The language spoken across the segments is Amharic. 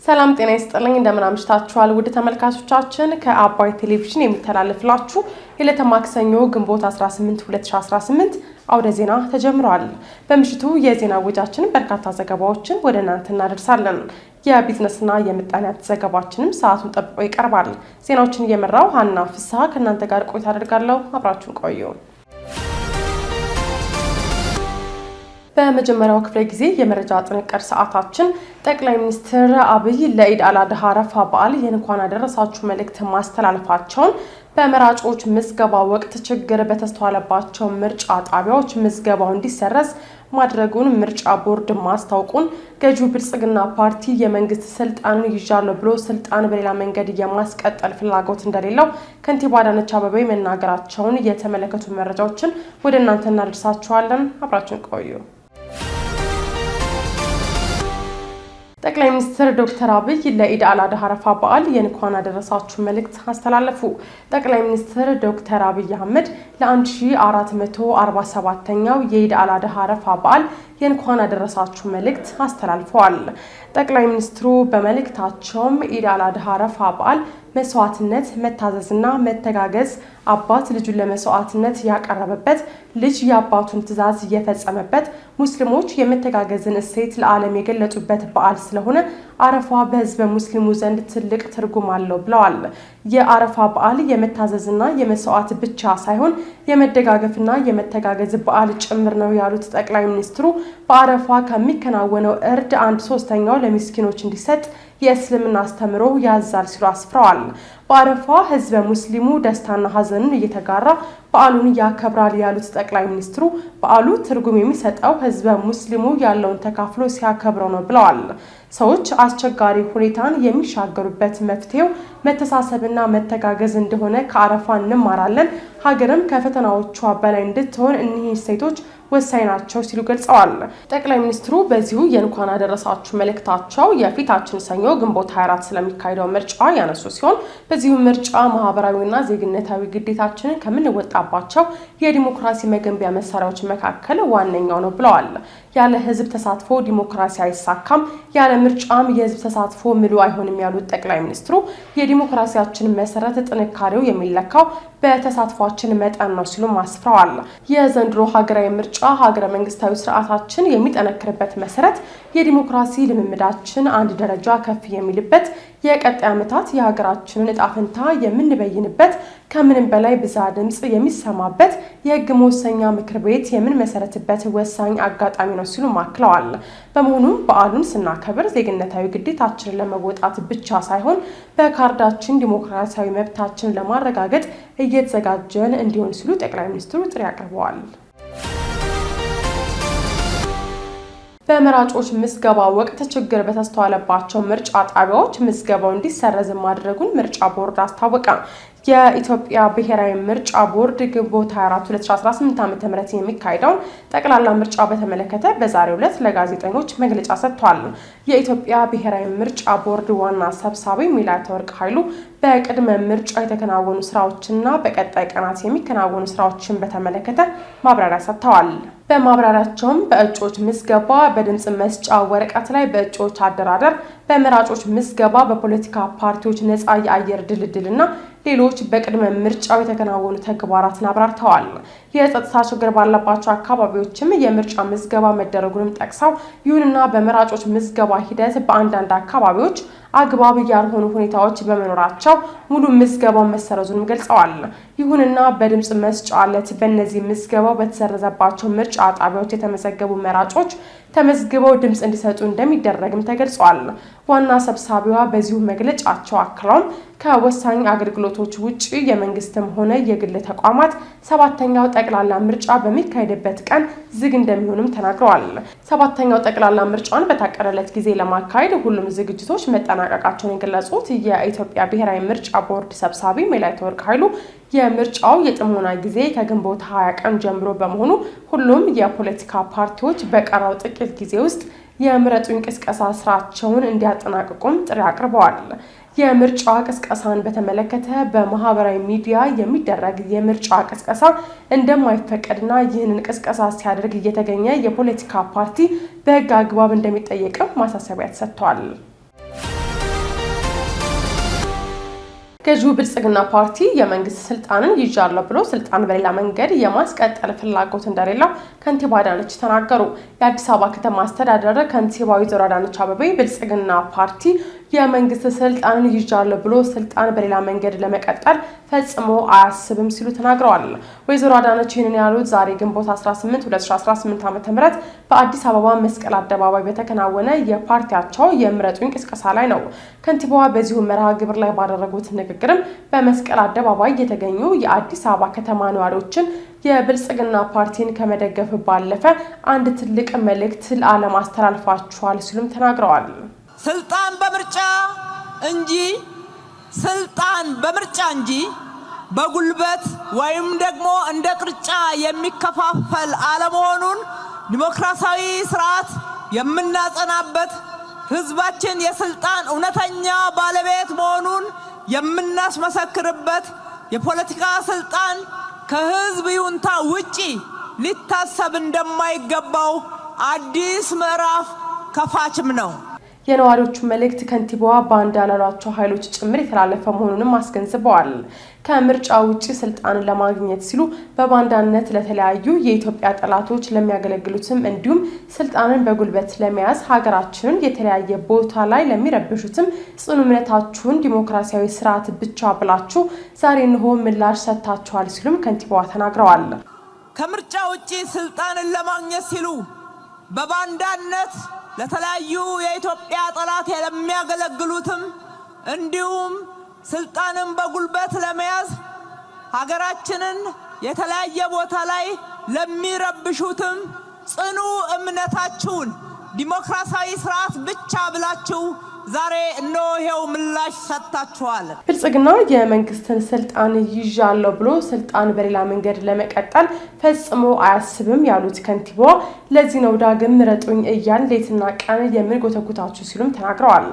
ሰላም ጤና ይስጥልኝ እንደምን አምሽታችኋል ውድ ተመልካቾቻችን ከአባይ ቴሌቪዥን የሚተላለፍላችሁ የዕለተ ማክሰኞ ግንቦት 18 2018 አውደ ዜና ተጀምሯል። በምሽቱ የዜና ወጃችን በርካታ ዘገባዎችን ወደ እናንተ እናደርሳለን። የቢዝነስና የምጣኔ ሀብት ዘገባችንም ሰዓቱን ጠብቆ ይቀርባል። ዜናዎችን እየመራው ሀና ፍስሐ ከእናንተ ጋር ቆይታ አደርጋለሁ። አብራችሁን ቆዩ። በመጀመሪያው ክፍለ ጊዜ የመረጃ ጥንቅር ሰዓታችን ጠቅላይ ሚኒስትር አብይ ለኢድ አል-አድሃ አረፋ በዓል የእንኳን አደረሳችሁ መልእክት ማስተላለፋቸውን በመራጮች ምዝገባ ወቅት ችግር በተስተዋለባቸው ምርጫ ጣቢያዎች ምዝገባው እንዲሰረዝ ማድረጉን ምርጫ ቦርድ ማስታወቁን ገዢው ብልጽግና ፓርቲ የመንግስት ስልጣንን ይዣለሁ ብሎ ስልጣን በሌላ መንገድ የማስቀጠል ፍላጎት እንደሌለው ከንቲባ አዳነች አቤቤ መናገራቸውን የተመለከቱ መረጃዎችን ወደ እናንተ እናደርሳችኋለን። አብራችሁን ቆዩ። ጠቅላይ ሚኒስትር ዶክተር አብይ ለኢድ አል-አድሃ አረፋ በዓል የእንኳን አደረሳችሁ መልእክት አስተላለፉ። ጠቅላይ ሚኒስትር ዶክተር አብይ አህመድ ለ1447ኛው የኢድ አል-አድሃ አረፋ በዓል የእንኳን አደረሳችሁ መልእክት አስተላልፈዋል። ጠቅላይ ሚኒስትሩ በመልእክታቸውም ኢድ አል-አድሃ አረፋ በዓል መስዋዕትነት፣ መታዘዝና መተጋገዝ አባት ልጁን ለመስዋዕትነት ያቀረበበት፣ ልጅ የአባቱን ትዕዛዝ የፈጸመበት፣ ሙስሊሞች የመተጋገዝን እሴት ለዓለም የገለጹበት በዓል ስለሆነ አረፋ በህዝበ ሙስሊሙ ዘንድ ትልቅ ትርጉም አለው ብለዋል። የአረፋ በዓል የመታዘዝና የመስዋዕት ብቻ ሳይሆን የመደጋገፍና የመተጋገዝ በዓል ጭምር ነው ያሉት ጠቅላይ ሚኒስትሩ በአረፋ ከሚከናወነው እርድ 1/3 ለሚስኪኖች እንዲሰጥ የእስልምና አስተምሮ ያዛል ሲሉ አስፍረዋል። በአረፋ ህዝበ ሙስሊሙ ደስታና ሀዘንን እየተጋራ በዓሉን ያከብራል ያሉት ጠቅላይ ሚኒስትሩ በዓሉ ትርጉም የሚሰጠው ህዝበ ሙስሊሙ ያለውን ተካፍሎ ሲያከብረው ነው ብለዋል። ሰዎች አስቸጋሪ ሁኔታን የሚሻገሩበት መፍትሄው መተሳሰብና መተጋገዝ እንደሆነ ከአረፋ እንማራለን። ሀገርም ከፈተናዎቿ በላይ እንድትሆን እኒህ እሴቶች ወሳኝ ናቸው ሲሉ ገልጸዋል። ጠቅላይ ሚኒስትሩ በዚሁ የእንኳን አደረሳችሁ መልእክታቸው የፊታችን ሰኞ ግንቦት 24 ስለሚካሄደው ምርጫ ያነሱ ሲሆን በዚሁ ምርጫ ማህበራዊና ዜግነታዊ ግዴታችንን ከምንወጣባቸው የዲሞክራሲ መገንቢያ መሳሪያዎች መካከል ዋነኛው ነው ብለዋል። ያለ ህዝብ ተሳትፎ ዲሞክራሲ አይሳካም፣ ያለ ምርጫም የህዝብ ተሳትፎ ምሉ አይሆንም ያሉት ጠቅላይ ሚኒስትሩ የዲሞክራሲያችን መሰረት ጥንካሬው የሚለካው በተሳትፏችን መጠን ነው ሲሉ አስፍረዋል። የዘንድሮ ሀገራዊ ምርጫ ሀገረ መንግስታዊ ስርዓታችን የሚጠነክርበት መሰረት የዲሞክራሲ ልምምዳችን አንድ ደረጃ ከፍ የሚልበት የቀጣይ ዓመታት የሀገራችንን ዕጣ ፈንታ የምንበይንበት ከምንም በላይ ብዝሃ ድምጽ የሚሰማበት የህግ መወሰኛ ምክር ቤት የምንመሰረትበት ወሳኝ አጋጣሚ ነው ሲሉ አክለዋል። በመሆኑም በዓሉን ስናከብር ዜግነታዊ ግዴታችንን ለመወጣት ብቻ ሳይሆን በካርዳችን ዲሞክራሲያዊ መብታችንን ለማረጋገጥ እየተዘጋጀን እንዲሆን ሲሉ ጠቅላይ ሚኒስትሩ ጥሪ አቅርበዋል። በመራጮች ምዝገባ ወቅት ችግር በተስተዋለባቸው ምርጫ ጣቢያዎች ምዝገባው እንዲሰረዝ ማድረጉን ምርጫ ቦርድ አስታወቀ። የኢትዮጵያ ብሔራዊ ምርጫ ቦርድ ግንቦት 24 2018 ዓ.ም የሚካሄደውን ጠቅላላ ምርጫ በተመለከተ በዛሬው ዕለት ለጋዜጠኞች መግለጫ ሰጥቷል። የኢትዮጵያ ብሔራዊ ምርጫ ቦርድ ዋና ሰብሳቢ ሚላትወርቅ ኃይሉ በቅድመ ምርጫ የተከናወኑ ስራዎችና በቀጣይ ቀናት የሚከናወኑ ስራዎችን በተመለከተ ማብራሪያ ሰጥተዋል። በማብራሪያቸውም በእጩዎች ምዝገባ፣ በድምጽ መስጫ ወረቀት ላይ በእጩዎች አደራደር፣ በመራጮች ምዝገባ፣ በፖለቲካ ፓርቲዎች ነፃ የአየር ድልድልና ሌሎች በቅድመ ምርጫው የተከናወኑ ተግባራትን አብራርተዋል። የጸጥታ ችግር ባለባቸው አካባቢዎችም የምርጫ ምዝገባ መደረጉንም ጠቅሰው ይሁንና በመራጮች ምዝገባ ሂደት በአንዳንድ አካባቢዎች አግባብ ያልሆኑ ሁኔታዎች በመኖራቸው ሙሉ ምዝገባው መሰረዙንም ገልጸዋል። ይሁንና በድምጽ መስጫ ዕለት በእነዚህ ምዝገባው በተሰረዘባቸው ምርጫ ጣቢያዎች የተመዘገቡ መራጮች ተመዝግበው ድምጽ እንዲሰጡ እንደሚደረግም ተገልጿል። ዋና ሰብሳቢዋ በዚሁ መግለጫቸው አክለውም ከወሳኝ አገልግሎቶች ውጪ የመንግስትም ሆነ የግል ተቋማት 7ኛው ጠቅላላ ምርጫ በሚካሄድበት ቀን ዝግ እንደሚሆንም ተናግረዋል። 7ኛው ጠቅላላ ምርጫውን በታቀደለት ጊዜ ለማካሄድ ሁሉም ዝግጅቶች መጠናቀቃቸውን የገለጹት የኢትዮጵያ ብሔራዊ ምርጫ ቦርድ ሰብሳቢ ሚላትወርቅ ኃይሉ የምርጫው የጥሞና ጊዜ ከግንቦት 20 ቀን ጀምሮ በመሆኑ ሁሉም የፖለቲካ ፓርቲዎች በቀረው ጥቂት ጊዜ ውስጥ የምረጡኝ ቅስቀሳ ስራቸውን እንዲያጠናቅቁም ጥሪ አቅርበዋል። የምርጫ ቅስቀሳን በተመለከተ በማህበራዊ ሚዲያ የሚደረግ የምርጫ ቅስቀሳ እንደማይፈቀድና ይህንን ቅስቀሳ ሲያደርግ እየተገኘ የፖለቲካ ፓርቲ በሕግ አግባብ እንደሚጠየቅም ማሳሰቢያ ተሰጥቷል። ገዢው ብልጽግና ፓርቲ የመንግስት ስልጣንን ይዣለሁ ብሎ ስልጣን በሌላ መንገድ የማስቀጠል ፍላጎት እንደሌለው ከንቲባ አዳነች ተናገሩ። የአዲስ አበባ ከተማ አስተዳደር ከንቲባ ወይዘሮ አዳነች አቤቤ ብልጽግና ፓርቲ የመንግስት ስልጣንን ይዣለሁ ብሎ ስልጣን በሌላ መንገድ ለመቀጠል ፈጽሞ አያስብም ሲሉ ተናግረዋል። ወይዘሮ አዳነች ይህንን ያሉት ዛሬ ግንቦት 18 2018 ዓ.ም በአዲስ አበባ መስቀል አደባባይ በተከናወነ የፓርቲያቸው የምረጡኝ ቅስቀሳ ላይ ነው። ከንቲባዋ በዚሁ መርሃ ግብር ላይ ባደረጉት ንግግርም በመስቀል አደባባይ የተገኙ የአዲስ አበባ ከተማ ነዋሪዎችን የብልጽግና ፓርቲን ከመደገፍ ባለፈ አንድ ትልቅ መልእክት ለዓለም አስተላልፋችኋል ሲሉም ተናግረዋል። ስልጣን በምርጫ እንጂ በጉልበት ወይም ደግሞ እንደ ቅርጫ የሚከፋፈል አለመሆኑን ዲሞክራሲያዊ ስርዓት የምናጸናበት ህዝባችን የስልጣን እውነተኛ ባለቤት መሆኑን የምናስመሰክርበት የፖለቲካ ስልጣን ከህዝብ ይሁንታ ውጪ ሊታሰብ እንደማይገባው አዲስ ምዕራፍ ከፋችም ነው። የነዋሪዎቹ መልእክት ከንቲባዋ ባንዳ ላሏቸው ኃይሎች ጭምር የተላለፈ መሆኑንም አስገንዝበዋል። ከምርጫ ውጪ ስልጣን ለማግኘት ሲሉ በባንዳነት ለተለያዩ የኢትዮጵያ ጠላቶች ለሚያገለግሉትም እንዲሁም ስልጣንን በጉልበት ለመያዝ ሀገራችንን የተለያየ ቦታ ላይ ለሚረብሹትም ጽኑ እምነታችሁን ዲሞክራሲያዊ ስርዓት ብቻ ብላችሁ ዛሬ እንሆ ምላሽ ሰጥታችኋል ሲሉም ከንቲባዋ ተናግረዋል። ከምርጫ ውጪ ስልጣንን ለማግኘት ሲሉ በባንዳነት ለተለያዩ የኢትዮጵያ ጠላት ለሚያገለግሉትም እንዲሁም ስልጣንን በጉልበት ለመያዝ ሀገራችንን የተለያየ ቦታ ላይ ለሚረብሹትም ጽኑ እምነታችሁን ዲሞክራሲያዊ ስርዓት ብቻ ብላችሁ ዛሬ እነሆ ይሄው ምላሽ ሰጥታችኋል። ብልጽግና የመንግስትን ስልጣን ይዣለሁ ብሎ ስልጣን በሌላ መንገድ ለመቀጠል ፈጽሞ አያስብም ያሉት ከንቲባዋ ለዚህ ነው ዳግም ምረጡኝ እያል ሌትና ቀን የምንጎተጉታችሁ ሲሉም ተናግረዋል።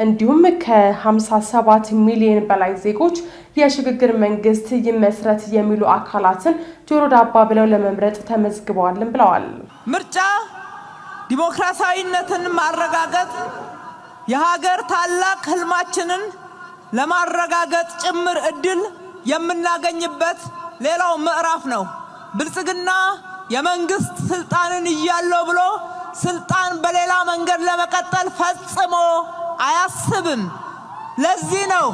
እንዲሁም ከ57 ሚሊዮን በላይ ዜጎች የሽግግር መንግስት ይመስረት የሚሉ አካላትን ጆሮ ዳባ ብለው ለመምረጥ ተመዝግበዋልም ብለዋል። ምርጫ ዲሞክራሲያዊነትን ማረጋገጥ የሀገር ታላቅ ህልማችንን ለማረጋገጥ ጭምር እድል የምናገኝበት ሌላው ምዕራፍ ነው። ብልጽግና የመንግስት ስልጣንን ይዣለሁ ብሎ ስልጣን በሌላ መንገድ ለመቀጠል ፈጽሞ አያስብም። ለዚህ ነው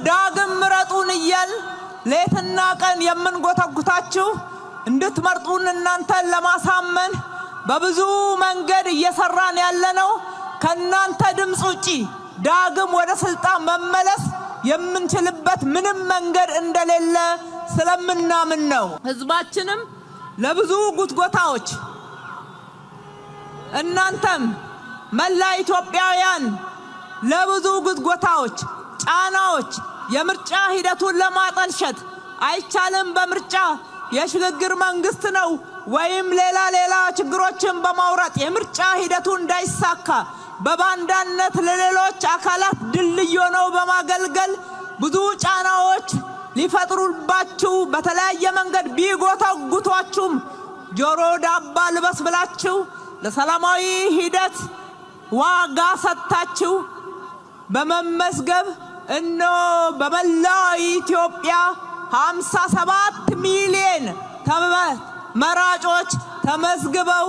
ዳግም ምረጡን እያል ሌትና ቀን የምንጎተጉታችሁ እንድትመርጡን እናንተን ለማሳመን በብዙ መንገድ እየሰራን ያለነው ከናንተ ድምጽ ውጪ ዳግም ወደ ስልጣን መመለስ የምንችልበት ምንም መንገድ እንደሌለ ስለምናምን ነው። ህዝባችንም ለብዙ ጉትጎታዎች እናንተም መላ ኢትዮጵያውያን ለብዙ ጉትጎታዎች፣ ጫናዎች የምርጫ ሂደቱን ለማጠልሸት አይቻልም፣ በምርጫ የሽግግር መንግስት ነው ወይም ሌላ ችግሮችን በማውራት የምርጫ ሂደቱ እንዳይሳካ በባንዳነት ለሌሎች አካላት ድልድይ ሆነው በማገልገል ብዙ ጫናዎች ሊፈጥሩባችሁ በተለያየ መንገድ ቢጎተጉቷችሁም ጆሮ ዳባ ልበስ ብላችሁ ለሰላማዊ ሂደት ዋጋ ሰጥታችሁ በመመዝገብ እነሆ በመላው ኢትዮጵያ 57 ሚሊዮን መራጮች ተመዝግበው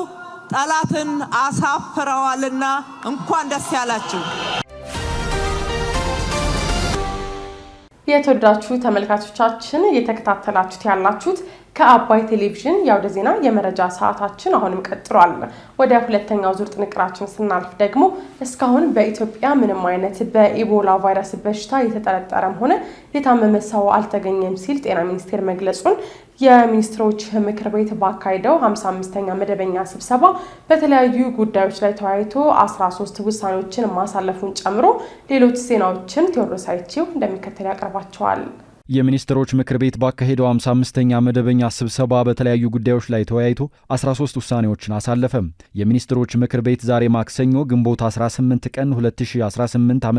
ጠላትን አሳፍረዋልና እንኳን ደስ ያላችሁ። የተወደዳችሁ ተመልካቾቻችን እየተከታተላችሁት ያላችሁት ከአባይ ቴሌቪዥን የአውደ ዜና የመረጃ ሰዓታችን አሁንም ቀጥሏል። ወደ ሁለተኛው ዙር ጥንቅራችን ስናልፍ ደግሞ እስካሁን በኢትዮጵያ ምንም አይነት በኢቦላ ቫይረስ በሽታ የተጠረጠረም ሆነ የታመመ ሰው አልተገኘም ሲል ጤና ሚኒስቴር መግለጹን የሚኒስትሮች ምክር ቤት ባካሄደው 55ኛ መደበኛ ስብሰባ በተለያዩ ጉዳዮች ላይ ተወያይቶ 13 ውሳኔዎችን ማሳለፉን ጨምሮ ሌሎች ዜናዎችን ቴዎድሮስ አይቼው እንደሚከተል ያቀርባቸዋል። የሚኒስትሮች ምክር ቤት ባካሄደው 55ኛ መደበኛ ስብሰባ በተለያዩ ጉዳዮች ላይ ተወያይቶ 13 ውሳኔዎችን አሳለፈ። የሚኒስትሮች ምክር ቤት ዛሬ ማክሰኞ ግንቦት 18 ቀን 2018 ዓ.ም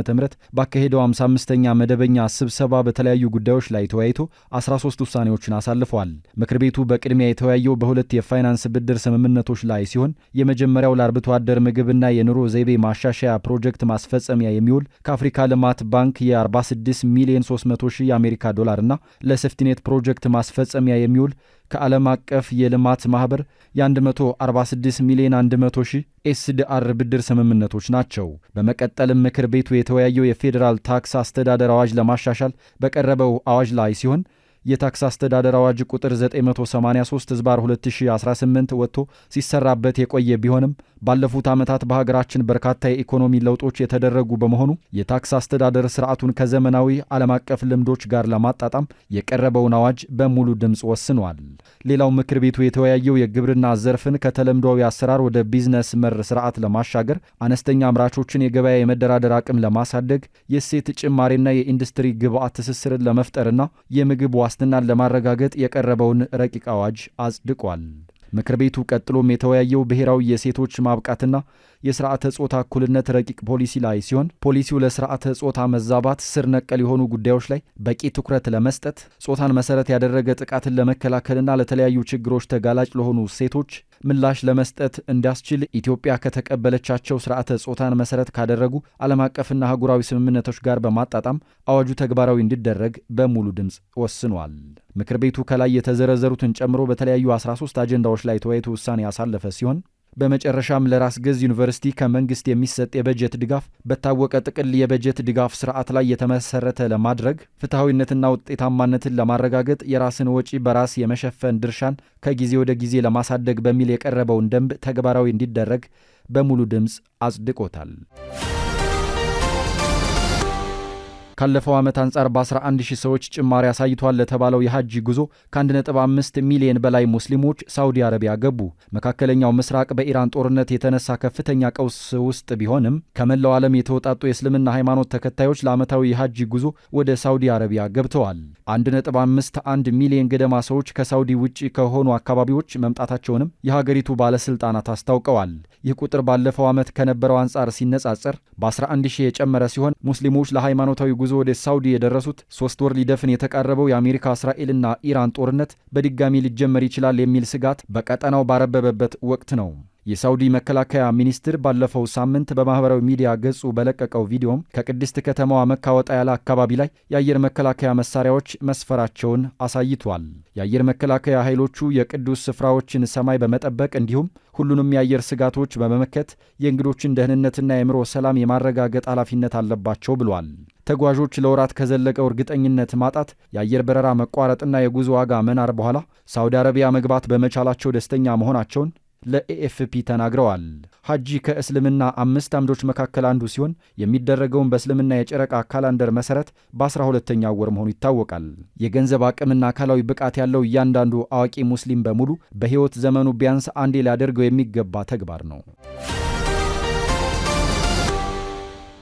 ባካሄደው 55ኛ መደበኛ ስብሰባ በተለያዩ ጉዳዮች ላይ ተወያይቶ 13 ውሳኔዎችን አሳልፏል። ምክር ቤቱ በቅድሚያ የተወያየው በሁለት የፋይናንስ ብድር ስምምነቶች ላይ ሲሆን የመጀመሪያው ለአርብቶ አደር ምግብና የኑሮ ዘይቤ ማሻሻያ ፕሮጀክት ማስፈጸሚያ የሚውል ከአፍሪካ ልማት ባንክ የ46 ሚሊዮን 300 ሺህ የአሜሪካ ዶላር እና ለሴፍቲኔት ፕሮጀክት ማስፈጸሚያ የሚውል ከዓለም አቀፍ የልማት ማህበር የ146 ሚሊዮን 100 ሺህ ኤስዲአር ብድር ስምምነቶች ናቸው። በመቀጠልም ምክር ቤቱ የተወያየው የፌዴራል ታክስ አስተዳደር አዋጅ ለማሻሻል በቀረበው አዋጅ ላይ ሲሆን የታክስ አስተዳደር አዋጅ ቁጥር 983/2018 ወጥቶ ሲሰራበት የቆየ ቢሆንም ባለፉት ዓመታት በሀገራችን በርካታ የኢኮኖሚ ለውጦች የተደረጉ በመሆኑ የታክስ አስተዳደር ስርዓቱን ከዘመናዊ ዓለም አቀፍ ልምዶች ጋር ለማጣጣም የቀረበውን አዋጅ በሙሉ ድምፅ ወስኗል። ሌላው ምክር ቤቱ የተወያየው የግብርና ዘርፍን ከተለምዷዊ አሰራር ወደ ቢዝነስ መር ስርዓት ለማሻገር አነስተኛ አምራቾችን የገበያ የመደራደር አቅም ለማሳደግ የእሴት ጭማሪና የኢንዱስትሪ ግብዓት ትስስርን ለመፍጠርና የምግብ ዋስትናን ለማረጋገጥ የቀረበውን ረቂቅ አዋጅ አጽድቋል። ምክር ቤቱ ቀጥሎም የተወያየው ብሔራዊ የሴቶች ማብቃትና የሥርዓተ ጾታ እኩልነት ረቂቅ ፖሊሲ ላይ ሲሆን ፖሊሲው ለሥርዓተ ጾታ መዛባት ስር ነቀል የሆኑ ጉዳዮች ላይ በቂ ትኩረት ለመስጠት ጾታን መሠረት ያደረገ ጥቃትን ለመከላከልና ለተለያዩ ችግሮች ተጋላጭ ለሆኑ ሴቶች ምላሽ ለመስጠት እንዲያስችል ኢትዮጵያ ከተቀበለቻቸው ሥርዓተ ጾታን መሠረት ካደረጉ ዓለም አቀፍና አህጉራዊ ስምምነቶች ጋር በማጣጣም አዋጁ ተግባራዊ እንዲደረግ በሙሉ ድምፅ ወስኗል። ምክር ቤቱ ከላይ የተዘረዘሩትን ጨምሮ በተለያዩ 13 አጀንዳዎች ላይ ተወያይቶ ውሳኔ ያሳለፈ ሲሆን በመጨረሻም ለራስ ገዝ ዩኒቨርሲቲ ከመንግስት የሚሰጥ የበጀት ድጋፍ በታወቀ ጥቅል የበጀት ድጋፍ ስርዓት ላይ የተመሰረተ ለማድረግ ፍትሐዊነትና ውጤታማነትን ለማረጋገጥ የራስን ወጪ በራስ የመሸፈን ድርሻን ከጊዜ ወደ ጊዜ ለማሳደግ በሚል የቀረበውን ደንብ ተግባራዊ እንዲደረግ በሙሉ ድምፅ አጽድቆታል። ካለፈው ዓመት አንጻር በ11 ሺህ ሰዎች ጭማሪ አሳይቷል ለተባለው የሐጂ ጉዞ ከ1.5 ሚሊዮን በላይ ሙስሊሞች ሳውዲ አረቢያ ገቡ። መካከለኛው ምስራቅ በኢራን ጦርነት የተነሳ ከፍተኛ ቀውስ ውስጥ ቢሆንም ከመላው ዓለም የተውጣጡ የእስልምና ሃይማኖት ተከታዮች ለዓመታዊ የሐጂ ጉዞ ወደ ሳውዲ አረቢያ ገብተዋል። 1.51 ሚሊዮን ገደማ ሰዎች ከሳውዲ ውጪ ከሆኑ አካባቢዎች መምጣታቸውንም የሀገሪቱ ባለስልጣናት አስታውቀዋል። ይህ ቁጥር ባለፈው ዓመት ከነበረው አንጻር ሲነጻጸር በ11 ሺህ የጨመረ ሲሆን ሙስሊሞች ለሃይማኖታዊ ጉዞ ወደ ሳውዲ የደረሱት 3 ወር ሊደፍን የተቃረበው የአሜሪካ እስራኤልና ኢራን ጦርነት በድጋሚ ሊጀመር ይችላል የሚል ስጋት በቀጠናው ባረበበበት ወቅት ነው። የሳውዲ መከላከያ ሚኒስትር ባለፈው ሳምንት በማህበራዊ ሚዲያ ገጹ በለቀቀው ቪዲዮም ከቅድስት ከተማዋ መካ ወጣ ያለ አካባቢ ላይ የአየር መከላከያ መሳሪያዎች መስፈራቸውን አሳይቷል። የአየር መከላከያ ኃይሎቹ የቅዱስ ስፍራዎችን ሰማይ በመጠበቅ እንዲሁም ሁሉንም የአየር ስጋቶች በመመከት የእንግዶችን ደህንነትና የአእምሮ ሰላም የማረጋገጥ ኃላፊነት አለባቸው ብሏል። ተጓዦች ለወራት ከዘለቀው እርግጠኝነት ማጣት፣ የአየር በረራ መቋረጥና የጉዞ ዋጋ መናር በኋላ ሳውዲ አረቢያ መግባት በመቻላቸው ደስተኛ መሆናቸውን ለኤኤፍፒ ተናግረዋል። ሐጂ ከእስልምና 5 አምዶች መካከል አንዱ ሲሆን የሚደረገውን በእስልምና የጨረቃ ካላንደር መሠረት በ12ኛው ወር መሆኑ ይታወቃል። የገንዘብ አቅምና አካላዊ ብቃት ያለው እያንዳንዱ አዋቂ ሙስሊም በሙሉ በሕይወት ዘመኑ ቢያንስ አንዴ ሊያደርገው የሚገባ ተግባር ነው።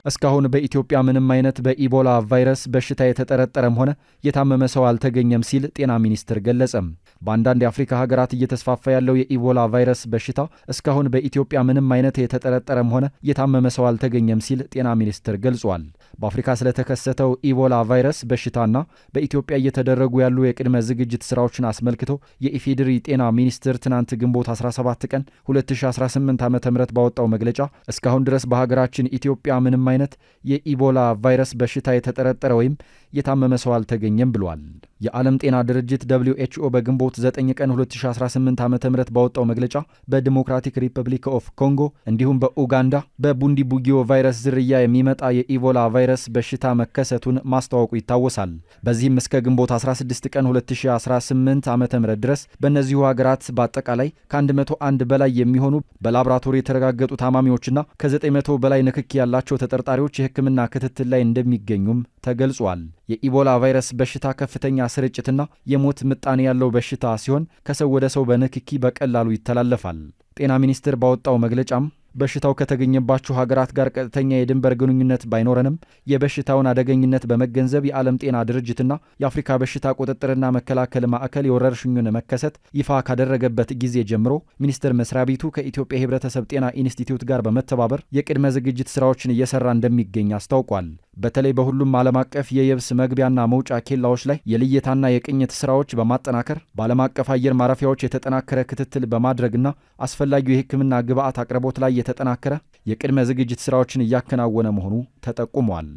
እስካሁን በኢትዮጵያ ምንም አይነት በኢቦላ ቫይረስ በሽታ የተጠረጠረም ሆነ የታመመ ሰው አልተገኘም ሲል ጤና ሚኒስቴር ገለጸም። በአንዳንድ የአፍሪካ ሀገራት እየተስፋፋ ያለው የኢቦላ ቫይረስ በሽታ እስካሁን በኢትዮጵያ ምንም አይነት የተጠረጠረም ሆነ የታመመ ሰው አልተገኘም ሲል ጤና ሚኒስቴር ገልጿል። በአፍሪካ ስለተከሰተው ኢቦላ ቫይረስ በሽታና በኢትዮጵያ እየተደረጉ ያሉ የቅድመ ዝግጅት ስራዎችን አስመልክቶ የኢፌዴሪ ጤና ሚኒስቴር ትናንት ግንቦት 17 ቀን 2018 ዓ.ም ባወጣው መግለጫ እስካሁን ድረስ በሀገራችን ኢትዮጵያ ምንም አይነት የኢቦላ ቫይረስ በሽታ የተጠረጠረ ወይም የታመመ ሰው አልተገኘም ብሏል። የዓለም ጤና ድርጅት WHO በግንቦት 9 ቀን 2018 ዓ.ም ባወጣው መግለጫ በዲሞክራቲክ ሪፐብሊክ ኦፍ ኮንጎ እንዲሁም በኡጋንዳ በቡንዲ ቡጊዮ ቫይረስ ዝርያ የሚመጣ የኢቦላ ቫይረስ በሽታ መከሰቱን ማስታወቁ ይታወሳል። በዚህም እስከ ግንቦት 16 ቀን 2018 ዓ.ም ድረስ በእነዚሁ ሀገራት በአጠቃላይ ከ101 በላይ የሚሆኑ በላቦራቶሪ የተረጋገጡ ታማሚዎችና ከ900 በላይ ንክኪ ያላቸው ተጠርጣሪዎች የሕክምና ክትትል ላይ እንደሚገኙም ተገልጿል። የኢቦላ ቫይረስ በሽታ ከፍተኛ ስርጭትና የሞት ምጣኔ ያለው በሽታ ሲሆን ከሰው ወደ ሰው በንክኪ በቀላሉ ይተላለፋል። ጤና ሚኒስቴር ባወጣው መግለጫም በሽታው ከተገኘባቸው ሀገራት ጋር ቀጥተኛ የድንበር ግንኙነት ባይኖረንም የበሽታውን አደገኝነት በመገንዘብ የዓለም ጤና ድርጅትና የአፍሪካ በሽታ ቁጥጥርና መከላከል ማዕከል የወረርሽኙን መከሰት ይፋ ካደረገበት ጊዜ ጀምሮ ሚኒስቴር መስሪያ ቤቱ ከኢትዮጵያ የህብረተሰብ ጤና ኢንስቲትዩት ጋር በመተባበር የቅድመ ዝግጅት ስራዎችን እየሰራ እንደሚገኝ አስታውቋል። በተለይ በሁሉም ዓለም አቀፍ የየብስ መግቢያና መውጫ ኬላዎች ላይ የልየታና የቅኝት ስራዎች በማጠናከር በዓለም አቀፍ አየር ማረፊያዎች የተጠናከረ ክትትል በማድረግና አስፈላጊው የሕክምና ግብዓት አቅርቦት ላይ የተጠናከረ የቅድመ ዝግጅት ስራዎችን እያከናወነ መሆኑ ተጠቁሟል።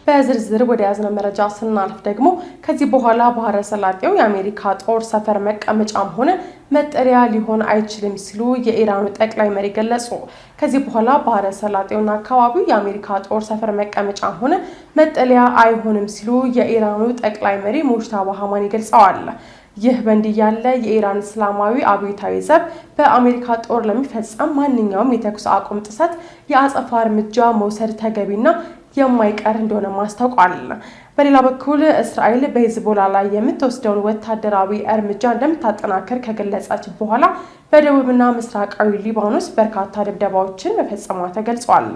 በዝርዝር ወደ ያዝነው መረጃ ስናልፍ ደግሞ ከዚህ በኋላ ባህረ ሰላጤው የአሜሪካ ጦር ሰፈር መቀመጫም ሆነ መጠለያ ሊሆን አይችልም ሲሉ የኢራኑ ጠቅላይ መሪ ገለጹ። ከዚህ በኋላ ባህረ ሰላጤውና አካባቢው የአሜሪካ ጦር ሰፈር መቀመጫም ሆነ መጠለያ አይሆንም ሲሉ የኢራኑ ጠቅላይ መሪ ሙጅታባ ኻሜኒ ገልጸዋል። ይህ በእንዲህ ያለ የኢራን እስላማዊ አብዮታዊ ዘብ በአሜሪካ ጦር ለሚፈጸም ማንኛውም የተኩስ አቁም ጥሰት የአጸፋ እርምጃ መውሰድ ተገቢና የማይቀር እንደሆነ ማስታወቋል። በሌላ በኩል እስራኤል በሂዝቦላ ላይ የምትወስደውን ወታደራዊ እርምጃ እንደምታጠናክር ከገለጸች በኋላ በደቡብና ምስራቃዊ ሊባኖስ በርካታ ድብደባዎችን መፈጸሟ ተገልጿል።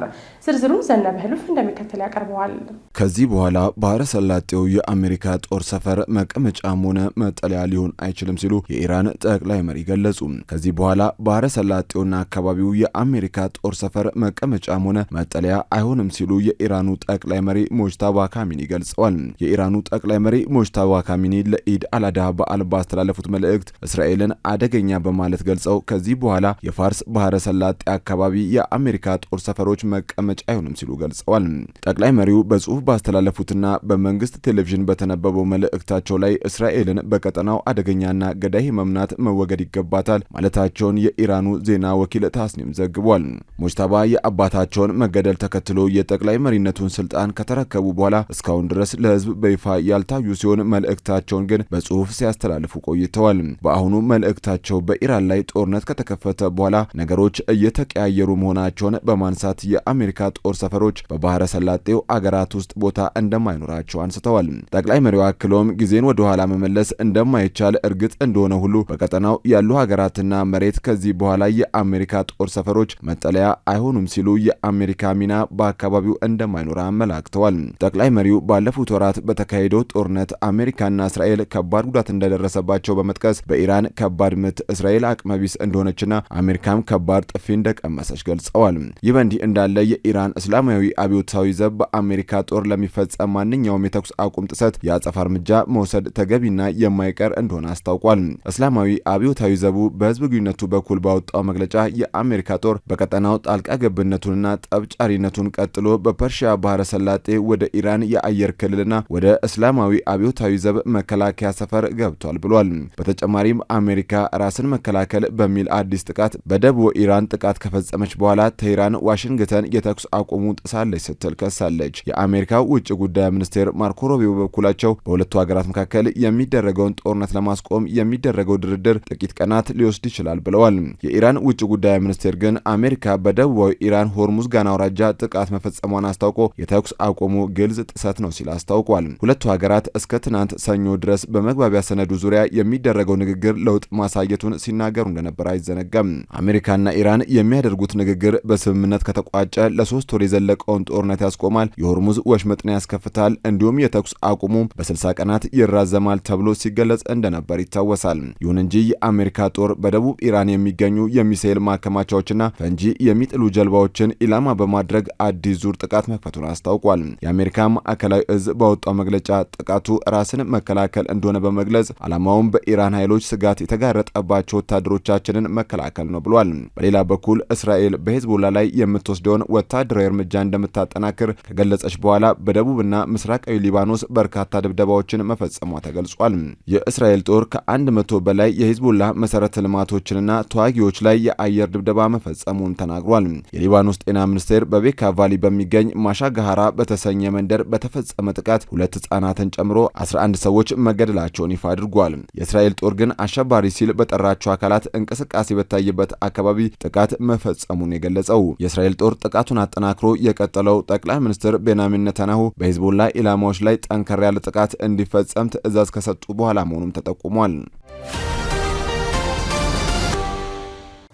ዝርዝሩን ዘነበ ህሉፍ እንደሚከተል ያቀርበዋል። ከዚህ በኋላ ባህረ ሰላጤው የአሜሪካ ጦር ሰፈር መቀመጫም ሆነ መጠለያ ሊሆን አይችልም ሲሉ የኢራን ጠቅላይ መሪ ገለጹ። ከዚህ በኋላ ባህረ ሰላጤውና አካባቢው የአሜሪካ ጦር ሰፈር መቀመጫም ሆነ መጠለያ አይሆንም ሲሉ የኢራኑ ጠቅላይ መሪ ሙጅታባ ኻሜኒ ገልጸዋል። የኢራኑ ጠቅላይ መሪ ሙጅታባ ኻሜኒ ለኢድ አልአድሃ በዓል ባስተላለፉት መልእክት እስራኤልን አደገኛ በማለት ገልጸው ከዚህ በኋላ የፋርስ ባህረ ሰላጤ አካባቢ የአሜሪካ ጦር ሰፈሮች መቀመጫ አይሆንም ሲሉ ገልጸዋል። ጠቅላይ መሪው በጽሁፍ ባስተላለፉትና በመንግስት ቴሌቪዥን በተነበበው መልእክታቸው ላይ እስራኤልን በቀጠናው አደገኛና ገዳይ መምናት መወገድ ይገባታል ማለታቸውን የኢራኑ ዜና ወኪል ታስኒም ዘግቧል። ሙጅታባ የአባታቸውን መገደል ተከትሎ የጠቅላይ መሪነቱን ስልጣን ከተረከቡ በኋላ እስካሁን ድረስ ለህዝብ በይፋ ያልታዩ ሲሆን መልእክታቸውን ግን በጽሁፍ ሲያስተላልፉ ቆይተዋል። በአሁኑ መልእክታቸው በኢራን ላይ ጦርነት ከተከፈተ በኋላ ነገሮች እየተቀያየሩ መሆናቸውን በማንሳት የአሜሪካ ጦር ሰፈሮች በባህረ ሰላጤው አገራት ውስጥ ቦታ እንደማይኖራቸው አንስተዋል። ጠቅላይ መሪው አክለውም ጊዜን ወደ ኋላ መመለስ እንደማይቻል እርግጥ እንደሆነ ሁሉ በቀጠናው ያሉ ሀገራትና መሬት ከዚህ በኋላ የአሜሪካ ጦር ሰፈሮች መጠለያ አይሆኑም ሲሉ የአሜሪካ ሚና በአካባቢው እንደማይኖር አመላክተዋል። ጠቅላይ መሪው ባለፉት ወራት በተካሄደው ጦርነት አሜሪካና እስራኤል ከባድ ጉዳት እንደደረሰባቸው በመጥቀስ በኢራን ከባድ ምት እስራኤል አቅመቢስ እንደሆነችና አሜሪካም ከባድ ጥፊ እንደቀመሰች ገልጸዋል። ይህ በእንዲህ እንዳለ የኢራን እስላማዊ አብዮታዊ ዘብ በአሜሪካ ጦር ለሚፈጸም ማንኛውም የተኩስ አቁም ጥሰት የአጸፋ እርምጃ መውሰድ ተገቢና የማይቀር እንደሆነ አስታውቋል። እስላማዊ አብዮታዊ ዘቡ በህዝብ ግንኙነቱ በኩል ባወጣው መግለጫ የአሜሪካ ጦር በቀጠናው ጣልቃ ገብነቱንና ጠብጫሪነቱን ቀጥሎ በፐርሺያ ባህረ ሰላጤ ወደ ኢራን የአየር ክልልና ወደ እስላማዊ አብዮታዊ ዘብ መከላከያ ሰፈር ገብቷል ብሏል። በተጨማሪም አሜሪካ ራስን መከላከል በሚል አዲስ ጥቃት በደቡብ ኢራን ጥቃት ከፈጸመች በኋላ ቴህራን ዋሽንግተን የተኩስ አቁሙ ጥሳለች ስትል ከሳለች። የአሜሪካው ውጭ ጉዳይ ሚኒስቴር ማርኮ ሩቢዮ በኩላቸው በሁለቱ ሀገራት መካከል የሚደረገውን ጦርነት ለማስቆም የሚደረገው ድርድር ጥቂት ቀናት ሊወስድ ይችላል ብለዋል። የኢራን ውጭ ጉዳይ ሚኒስቴር ግን አሜሪካ በደቡባዊ ኢራን ሆርሙዝ ጋና አውራጃ ጥቃት መፈጸሟን አስታውቆ የተኩስ አቁሙ ግልጽ ጥሰት ነው ሲል አስታውቋል። ሁለቱ ሀገራት እስከ ትናንት ሰኞ ድረስ በመግባቢያ ሰነዱ ዙሪያ የሚደረገው ንግግር ለውጥ ማሳየቱን ሲናገሩ እንደነበር አይዘነጋም። አሜሪካና ኢራን የሚያደርጉት ንግግር በስምምነት ከተቋጨ ለ3 ወር የዘለቀውን ጦርነት ያስቆማል፣ የሆርሙዝ ወሽመጥን ያስከፍታል፣ እንዲሁም የተኩስ አቁሙ በ60 ቀናት ይራዘማል ተብሎ ሲገለጽ እንደነበር ይታወሳል። ይሁን እንጂ የአሜሪካ ጦር በደቡብ ኢራን የሚገኙ የሚሳኤል ማከማቻዎችና ፈንጂ የሚጥሉ ጀልባዎችን ኢላማ በማድረግ አዲስ ዙር ጥቃት መክፈቱን አስታውቋል። የአሜሪካ ማዕከላዊ እዝ ባወጣው መግለጫ ጥቃቱ ራስን መከላከል እንደሆነ በመግለጽ ዓላማውን በኢራን ኃይሎች ስጋት የተጋረጠባቸው ወታደሮቻችንን መከላከል ነው ብሏል። በሌላ በኩል እስራኤል በሂዝቦላ ላይ የምትወስደውን ወታደራዊ እርምጃ እንደምታጠናክር ከገለጸች በኋላ በደቡብና ምስራቃዊ ሊባኖስ በርካታ ድብደባዎችን መፈጸሟ ተገልጿል። የእስራኤል ጦር ከ100 በላይ የሂዝቦላ መሰረተ ልማቶችንና ተዋጊዎች ላይ የአየር ድብደባ መፈጸሙን ተናግሯል። የሊባኖስ ጤና ሚኒስቴር በቤካ ቫሊ በሚገኝ ማሻጋሃራ በተሰኘ መንደር በተፈጸመ ጥቃት 2 ህጻናትን ጨምሮ 11 ሰዎች መገደላቸውን ይፋ አድርጓል። የእስራኤል ጦር ግን አሸባሪ ሲል በጠራቸው አካላት እንቅስቃሴ በታየበት አካባቢ ጥቃት መፈጸሙን የገለጸው የእስራኤል ጦር ጥቃቱን አጠናክሮ የቀጠለው ጠቅላይ ሚኒስትር ቤንያሚን ኔታንያሁ በሂዝቦላ ኢላማዎች ላይ ጠንከር ያለ ጥቃት እንዲፈጸም ትዕዛዝ ከሰጡ በኋላ መሆኑም ተጠቁሟል።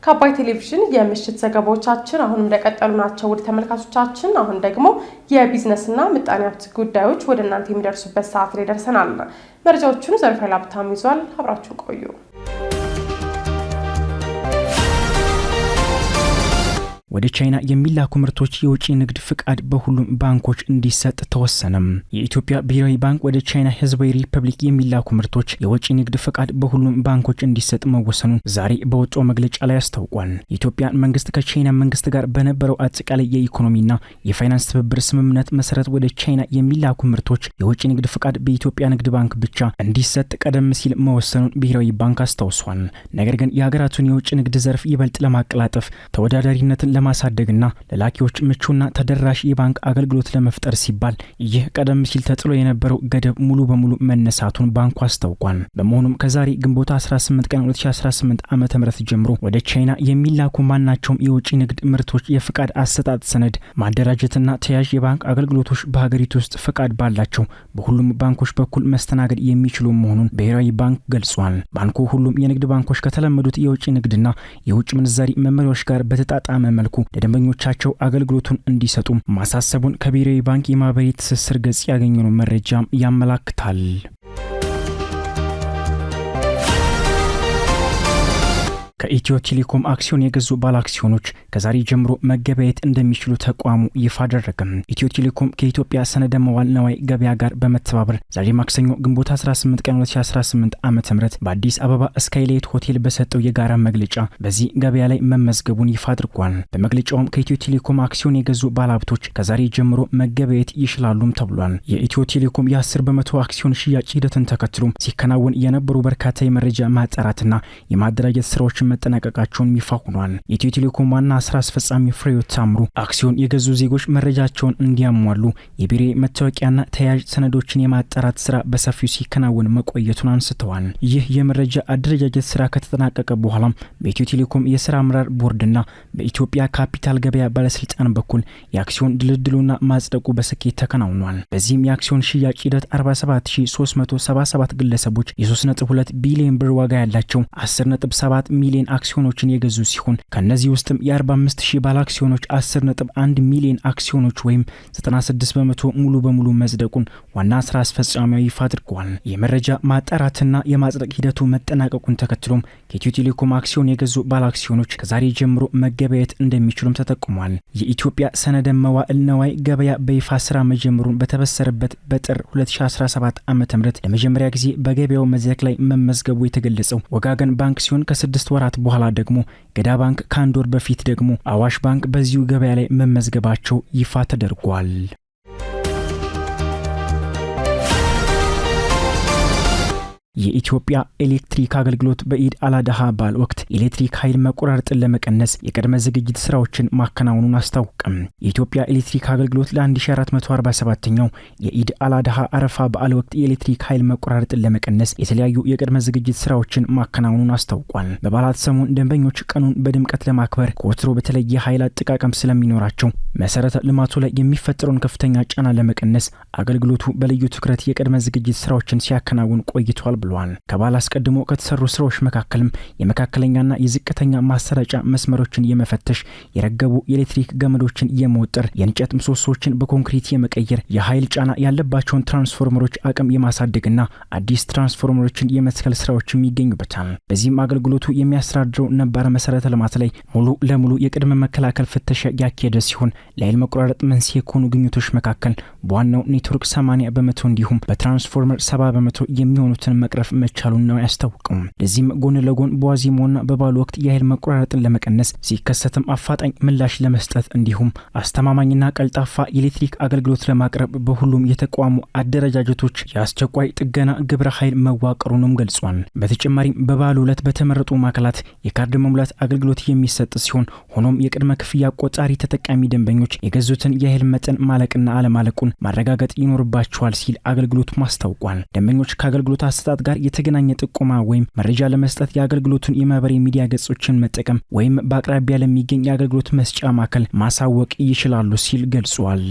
ከአባይ ቴሌቪዥን የምሽት ዘገባዎቻችን አሁንም እንደቀጠሉ ናቸው። ወደ ተመልካቾቻችን አሁን ደግሞ የቢዝነስና ምጣኔ ሀብት ጉዳዮች ወደ እናንተ የሚደርሱበት ሰዓት ላይ ደርሰናል። መረጃዎቹን ዘርፈላ ሀብታሙ ይዟል። አብራችሁን ቆዩ። ወደ ቻይና የሚላኩ ምርቶች የውጪ ንግድ ፍቃድ በሁሉም ባንኮች እንዲሰጥ ተወሰነም። የኢትዮጵያ ብሔራዊ ባንክ ወደ ቻይና ሕዝባዊ ሪፐብሊክ የሚላኩ ምርቶች የውጪ ንግድ ፍቃድ በሁሉም ባንኮች እንዲሰጥ መወሰኑን ዛሬ በወጣው መግለጫ ላይ አስታውቋል። የኢትዮጵያ መንግስት ከቻይና መንግስት ጋር በነበረው አጠቃላይ የኢኮኖሚና የፋይናንስ ትብብር ስምምነት መሰረት ወደ ቻይና የሚላኩ ምርቶች የውጪ ንግድ ፍቃድ በኢትዮጵያ ንግድ ባንክ ብቻ እንዲሰጥ ቀደም ሲል መወሰኑን ብሔራዊ ባንክ አስታውሷል። ነገር ግን የሀገራቱን የውጭ ንግድ ዘርፍ ይበልጥ ለማቀላጠፍ ተወዳዳሪነትን ለማሳደግና ለላኪዎች ምቹና ተደራሽ የባንክ አገልግሎት ለመፍጠር ሲባል ይህ ቀደም ሲል ተጥሎ የነበረው ገደብ ሙሉ በሙሉ መነሳቱን ባንኩ አስታውቋል። በመሆኑም ከዛሬ ግንቦት 18 ቀን 2018 ዓ.ም ጀምሮ ወደ ቻይና የሚላኩ ማናቸውም የውጭ ንግድ ምርቶች የፍቃድ አሰጣጥ ሰነድ ማደራጀትና ተያያዥ የባንክ አገልግሎቶች በሀገሪቱ ውስጥ ፍቃድ ባላቸው በሁሉም ባንኮች በኩል መስተናገድ የሚችሉ መሆኑን ብሔራዊ ባንክ ገልጿል። ባንኩ ሁሉም የንግድ ባንኮች ከተለመዱት የውጭ ንግድና የውጭ ምንዛሪ መመሪያዎች ጋር በተጣጣመ መልኩ ለደንበኞቻቸው አገልግሎቱን እንዲሰጡ ማሳሰቡን ከብሔራዊ ባንክ የማህበራዊ ትስስር ገጽ ያገኘነው መረጃም ያመላክታል። ከኢትዮ ቴሌኮም አክሲዮን የገዙ ባለ አክሲዮኖች ከዛሬ ጀምሮ መገበያየት እንደሚችሉ ተቋሙ ይፋ አደረገም። ኢትዮ ቴሌኮም ከኢትዮጵያ ሰነደ መዋዕለ ንዋይ ገበያ ጋር በመተባበር ዛሬ ማክሰኞ ግንቦት 18 ቀን 2018 ዓ.ም በአዲስ አበባ ስካይላይት ሆቴል በሰጠው የጋራ መግለጫ በዚህ ገበያ ላይ መመዝገቡን ይፋ አድርጓል። በመግለጫውም ከኢትዮ ቴሌኮም አክሲዮን የገዙ ባለሀብቶች ከዛሬ ጀምሮ መገበያየት ይችላሉም ተብሏል። የኢትዮ ቴሌኮም የ10 በመቶ አክሲዮን ሽያጭ ሂደትን ተከትሎ ሲከናወን የነበሩ በርካታ የመረጃ ማጣራትና የማደራጀት ስራዎች መጠናቀቃቸውን ይፋ ሆኗል። የኢትዮ ቴሌኮም ዋና ስራ አስፈጻሚ ፍሬህይወት ታምሩ አክሲዮን የገዙ ዜጎች መረጃቸውን እንዲያሟሉ የብሔራዊ መታወቂያና ተያያዥ ሰነዶችን የማጣራት ስራ በሰፊው ሲከናወን መቆየቱን አንስተዋል። ይህ የመረጃ አደረጃጀት ስራ ከተጠናቀቀ በኋላም በኢትዮ ቴሌኮም የስራ አመራር ቦርድና በኢትዮጵያ ካፒታል ገበያ ባለስልጣን በኩል የአክሲዮን ድልድሉና ማጽደቁ በስኬት ተከናውኗል። በዚህም የአክሲዮን ሽያጭ ሂደት 47377 ግለሰቦች የ3.2 ቢሊዮን ብር ዋጋ ያላቸው 10.7 ሚሊዮን አክሲዮኖችን የገዙ ሲሆን ከነዚህ ውስጥም የ45000 ባለ አክሲዮኖች 10.1 ሚሊዮን አክሲዮኖች ወይም 96 በመቶ ሙሉ በሙሉ መጽደቁን ዋና ስራ አስፈጻሚው ይፋ አድርጓል። የመረጃ ማጣራትና የማጽደቅ ሂደቱ መጠናቀቁን ተከትሎም ከኢትዮ ቴሌኮም አክሲዮን የገዙ ባለ አክሲዮኖች ከዛሬ ጀምሮ መገበያየት እንደሚችሉም ተጠቁሟል። የኢትዮጵያ ሰነደ መዋዕለ ንዋይ ገበያ በይፋ ስራ መጀመሩን በተበሰረበት በጥር 2017 ዓ.ም ለመጀመሪያ ጊዜ በገበያው መድረክ ላይ መመዝገቡ የተገለጸው ወጋገን ባንክ ሲሆን ከ6 ወራት በኋላ ደግሞ ገዳ ባንክ ከአንድ ወር በፊት ደግሞ አዋሽ ባንክ በዚሁ ገበያ ላይ መመዝገባቸው ይፋ ተደርጓል። የኢትዮጵያ ኤሌክትሪክ አገልግሎት በኢድ አል-አድሃ በዓል ወቅት ኤሌክትሪክ ኃይል መቆራረጥን ለመቀነስ የቅድመ ዝግጅት ስራዎችን ማከናወኑን አስታወቀም። የኢትዮጵያ ኤሌክትሪክ አገልግሎት ለ1447ኛው የኢድ አል-አድሃ አረፋ በዓል ወቅት የኤሌክትሪክ ኃይል መቆራረጥን ለመቀነስ የተለያዩ የቅድመ ዝግጅት ስራዎችን ማከናወኑን አስታውቋል። በበዓላት ሰሞን ደንበኞች ቀኑን በድምቀት ለማክበር ከወትሮ በተለየ ኃይል አጠቃቀም ስለሚኖራቸው መሰረተ ልማቱ ላይ የሚፈጠረውን ከፍተኛ ጫና ለመቀነስ አገልግሎቱ በልዩ ትኩረት የቅድመ ዝግጅት ስራዎችን ሲያከናውን ቆይቷል ብሏል። ከበዓል አስቀድሞ ከተሰሩ ስራዎች መካከልም የመካከለኛና የዝቅተኛ ማሰራጫ መስመሮችን የመፈተሽ፣ የረገቡ የኤሌክትሪክ ገመዶችን የመወጠር፣ የእንጨት ምሰሶዎችን በኮንክሪት የመቀየር፣ የኃይል ጫና ያለባቸውን ትራንስፎርመሮች አቅም የማሳደግና አዲስ ትራንስፎርመሮችን የመትከል ስራዎችም ይገኙበታል። በዚህም አገልግሎቱ የሚያስተዳድረው ነባር መሰረተ ልማት ላይ ሙሉ ለሙሉ የቅድመ መከላከል ፍተሻ ያካሄደ ሲሆን ለኃይል መቆራረጥ መንስኤ ከሆኑ ግኝቶች መካከል በዋናው ኔትወርክ 80 በመቶ እንዲሁም በትራንስፎርመር 70 በመቶ የሚሆኑትን መቅረፍ መቻሉን ነው ያስታወቀው። ለዚህም ጎን ለጎን በዋዜማውና በበዓሉ ወቅት የኃይል መቆራረጥን ለመቀነስ ሲከሰትም አፋጣኝ ምላሽ ለመስጠት እንዲሁም አስተማማኝና ቀልጣፋ የኤሌክትሪክ አገልግሎት ለማቅረብ በሁሉም የተቋሙ አደረጃጀቶች የአስቸኳይ ጥገና ግብረ ኃይል መዋቀሩንም ገልጿል። በተጨማሪም በበዓሉ ዕለት በተመረጡ ማዕከላት የካርድ መሙላት አገልግሎት የሚሰጥ ሲሆን ሆኖም የቅድመ ክፍያ ቆጣሪ ተጠቃሚ ደንበኞች የገዙትን የኃይል መጠን ማለቅና አለማለቁን ማረጋገጥ ይኖርባቸዋል ሲል አገልግሎቱ ማስታውቋል። ደንበኞች ከአገልግሎት አሰጣጥ ጋር የተገናኘ ጥቆማ ወይም መረጃ ለመስጠት የአገልግሎቱን የማህበራዊ ሚዲያ ገጾችን መጠቀም ወይም በአቅራቢያ ለሚገኝ የአገልግሎት መስጫ ማዕከል ማሳወቅ ይችላሉ ሲል ገልጿል።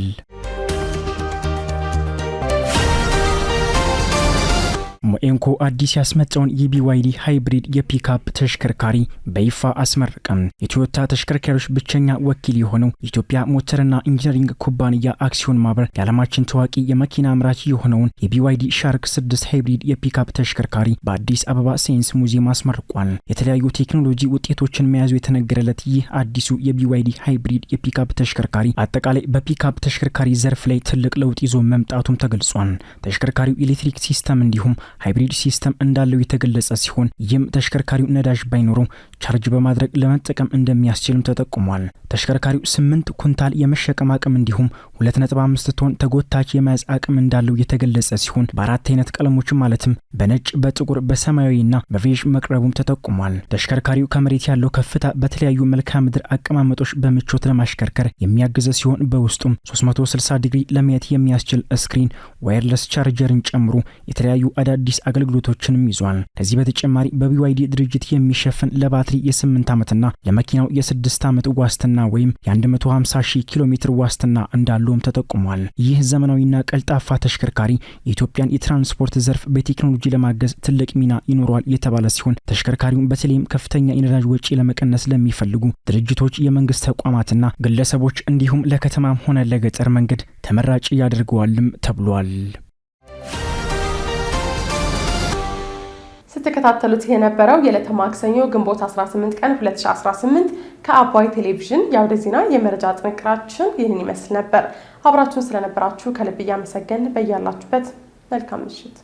ሞኤንኮ አዲስ ያስመጣውን የቢዋይዲ ሃይብሪድ የፒክአፕ ተሽከርካሪ በይፋ አስመረቀም። የቶዮታ ተሽከርካሪዎች ብቸኛ ወኪል የሆነው የኢትዮጵያ ሞተርና ኢንጂነሪንግ ኩባንያ አክሲዮን ማህበር የዓለማችን ታዋቂ የመኪና አምራች የሆነውን የቢዋይዲ ሻርክ 6 ሃይብሪድ የፒክአፕ ተሽከርካሪ በአዲስ አበባ ሳይንስ ሙዚየም አስመርቋል። የተለያዩ ቴክኖሎጂ ውጤቶችን መያዙ የተነገረለት ይህ አዲሱ የቢዋይዲ ሃይብሪድ የፒክአፕ ተሽከርካሪ አጠቃላይ በፒክአፕ ተሽከርካሪ ዘርፍ ላይ ትልቅ ለውጥ ይዞ መምጣቱም ተገልጿል። ተሽከርካሪው ኤሌክትሪክ ሲስተም እንዲሁም ሃይብሪድ ሲስተም እንዳለው የተገለጸ ሲሆን ይህም ተሽከርካሪው ነዳጅ ባይኖረው ቻርጅ በማድረግ ለመጠቀም እንደሚያስችልም ተጠቁሟል። ተሽከርካሪው 8 ኩንታል የመሸከም አቅም እንዲሁም 2.5 ቶን ተጎታች የመያዝ አቅም እንዳለው የተገለጸ ሲሆን በአራት አይነት ቀለሞች ማለትም በነጭ፣ በጥቁር፣ በሰማያዊና በቬዥ መቅረቡም ተጠቁሟል። ተሽከርካሪው ከመሬት ያለው ከፍታ በተለያዩ መልክዓ ምድር አቀማመጦች በምቾት ለማሽከርከር የሚያግዝ ሲሆን በውስጡም 360 ዲግሪ ለማየት የሚያስችል ስክሪን፣ ዋየርለስ ቻርጀርን ጨምሮ የተለያዩ አዳዲስ አገልግሎቶችንም ይዟል። ከዚህ በተጨማሪ በቢዋይዲ ድርጅት የሚሸፈን ለባትሪ የ8 ዓመትና ለመኪናው የ6 ዓመት ዋስትና ወይም የ150,000 ኪሎ ሜትር ዋስትና እንዳለውም ተጠቁሟል። ይህ ዘመናዊና ቀልጣፋ ተሽከርካሪ የኢትዮጵያን የትራንስፖርት ዘርፍ በቴክኖሎጂ ለማገዝ ትልቅ ሚና ይኖረዋል የተባለ ሲሆን ተሽከርካሪውን በተለይም ከፍተኛ የነዳጅ ወጪ ለመቀነስ ለሚፈልጉ ድርጅቶች፣ የመንግስት ተቋማትና ግለሰቦች እንዲሁም ለከተማም ሆነ ለገጠር መንገድ ተመራጭ ያደርገዋልም ተብሏል። ስትከታተሉት የነበረው የዕለተ ማክሰኞ ግንቦት 18 ቀን 2018 ከአባይ ቴሌቪዥን የአውደ ዜና የመረጃ ጥንቅራችን ይህንን ይመስል ነበር። አብራችሁን ስለነበራችሁ ከልብ እያመሰገን በያላችሁበት መልካም ምሽት